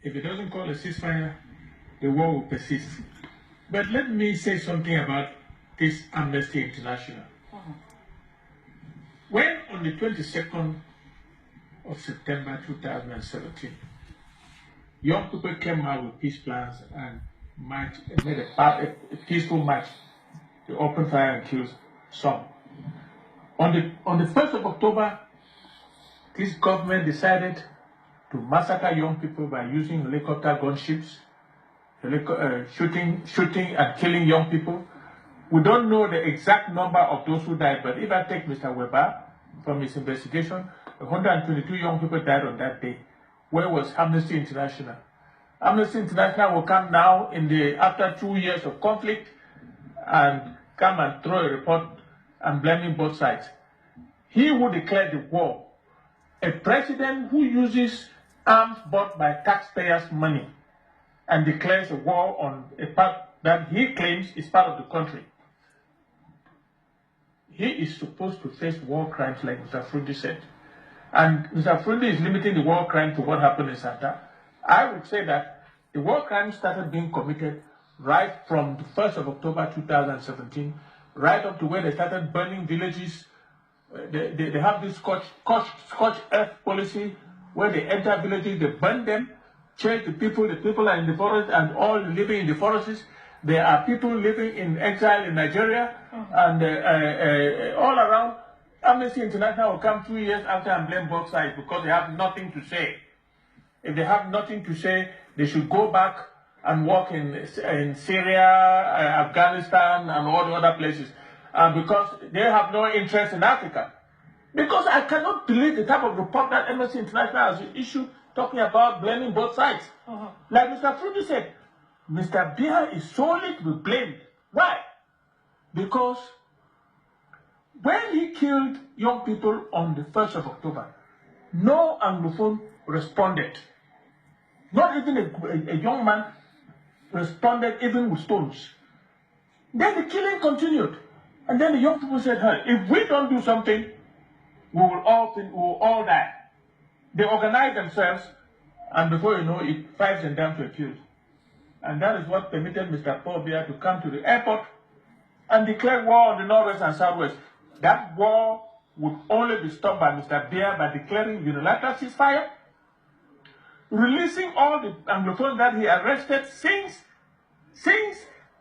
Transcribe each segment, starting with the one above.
if it doesn't call a ceasefire, the war will persist. But let me say something about this Amnesty International. When on the 22nd of September 2017, young people came out with peace plans and made a peaceful march to open fire and kill some. On the 1st of October, this government decided to massacre young people by using helicopter gunships, shooting and killing young people. We don't know the exact number of those who died, but if I take Mr. Weber from his investigation, 122 young people died on that day. Where was Amnesty International? Amnesty International will come now after 2 years of conflict and come and throw a report and blaming both sides. He who declared the war, a president who uses arms bought by taxpayers' money and declares a war on a part that he claims is part of the country. He is supposed to face war crimes like Mr. Fru said. And Mr. Fru is limiting the war crime to what happened in Santa. I would say that the war crimes started being committed right from the 1st of October 2017, right up to where they started burning villages. They have this scorched earth policy where they enter villages, they burn them, chase the people are in the forest and all living in the forests. There are people living in exile in Nigeria and all around. Amnesty International will come 2 years after and blame both sides because they have nothing to say. If they have nothing to say, they should go back and work in Syria, Afghanistan, and all the other places. Because they have no interest in Africa. Because I cannot believe the type of report that Amnesty International has issued talking about blaming both sides. Like Mr. Fru said, Mr. Biya is solely to be blamed. Why? Because when he killed young people on the 1st of October, no Anglophone responded. Not even a young man responded even with stones. Then the killing continued. And then the young people said, hey, if we don't do something, we will all die. They organized themselves, and before you know it, 5 gendarmes were killed. And that is what permitted Mr. Paul Biya to come to the airport and declare war on the Northwest and Southwest. That war would only be stopped by Mr. Biya by declaring unilateral ceasefire, releasing all the Anglophones that he arrested since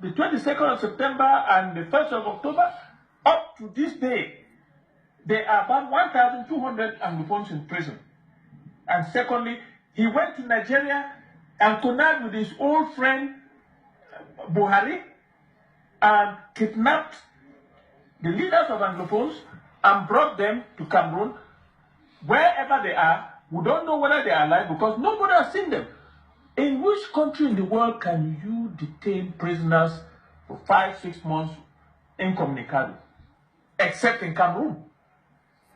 the 22nd of September and the 1st of October up to this day. There are about 1,200 Anglophones in prison. And secondly, he went to Nigeria and connected with his old friend Buhari and kidnapped the leaders of Anglophones and brought them to Cameroon. Wherever they are, we don't know whether they are alive because nobody has seen them. In which country in the world can you detain prisoners for 5-6 months incommunicado? Except in Cameroon.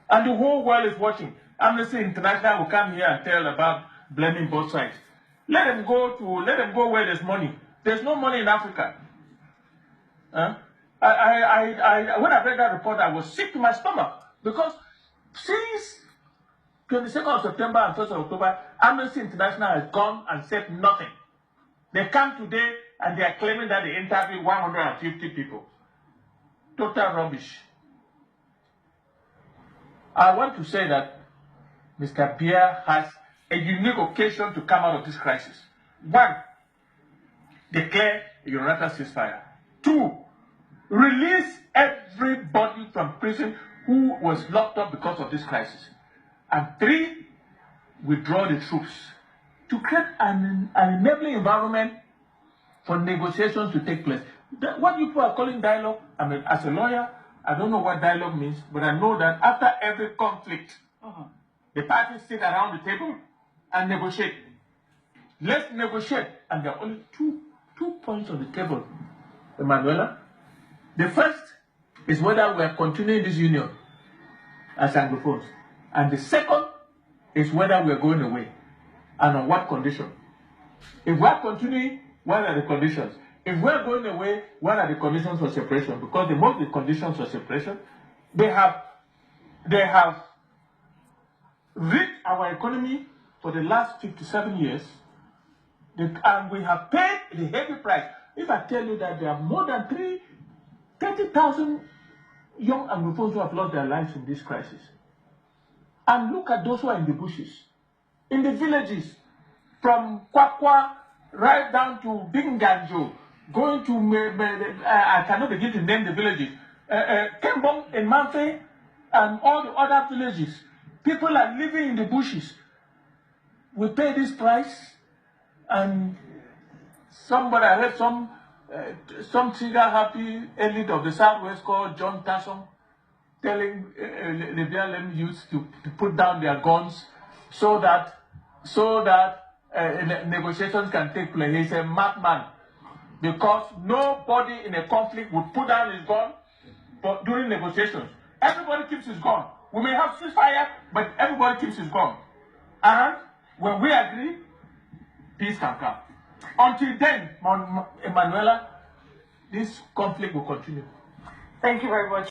And the whole world is watching. Amnesty International will come here and tell about blaming both sides. Let them go where there's money. There's no money in Africa. When I read that report, I was sick to my stomach because since 22nd of September and 1st of October, Amnesty International has gone and said nothing. They come today and they are claiming that they interviewed 150 people. Total rubbish. I want to say that Mr. Biya has a unique occasion to come out of this crisis. 1, declare a unilateral ceasefire. 2, release everybody from prison who was locked up because of this crisis. And 3, withdraw the troops to create an enabling environment for negotiations to take place. What people are calling dialogue, I mean, as a lawyer, I don't know what dialogue means, but I know that after every conflict, the parties sit around the table and negotiate. Let's negotiate. And there are only two points on the table, Emanuela. The first is whether we are continuing this union as Anglophones. And the second is whether we are going away and on what condition. If we are continuing, what are the conditions? If we are going away, what are the conditions for separation? Because the most the conditions for separation, they have rigged our economy for the last 57 years And we have paid the heavy price. If I tell you that there are more than 30,000 young Anglophones who have lost their lives in this crisis. And look at those who are in the bushes, in the villages, from Kwakwa right down to Binganjo, going to, I cannot begin to name the villages, Kembong and Manfe, and all the other villages. People are living in the bushes. We pay this price, and somebody, I heard some trigger-happy elite of the Southwest called John Tasson telling the BLM youths to put down their guns so that negotiations can take place. He's a madman, because nobody in a conflict would put down his gun during negotiations. Everybody keeps his gun. We may have ceasefire, but everybody keeps his gun. And when we agree, peace can come. Until then, Emanuela, this conflict will continue. Thank you very much.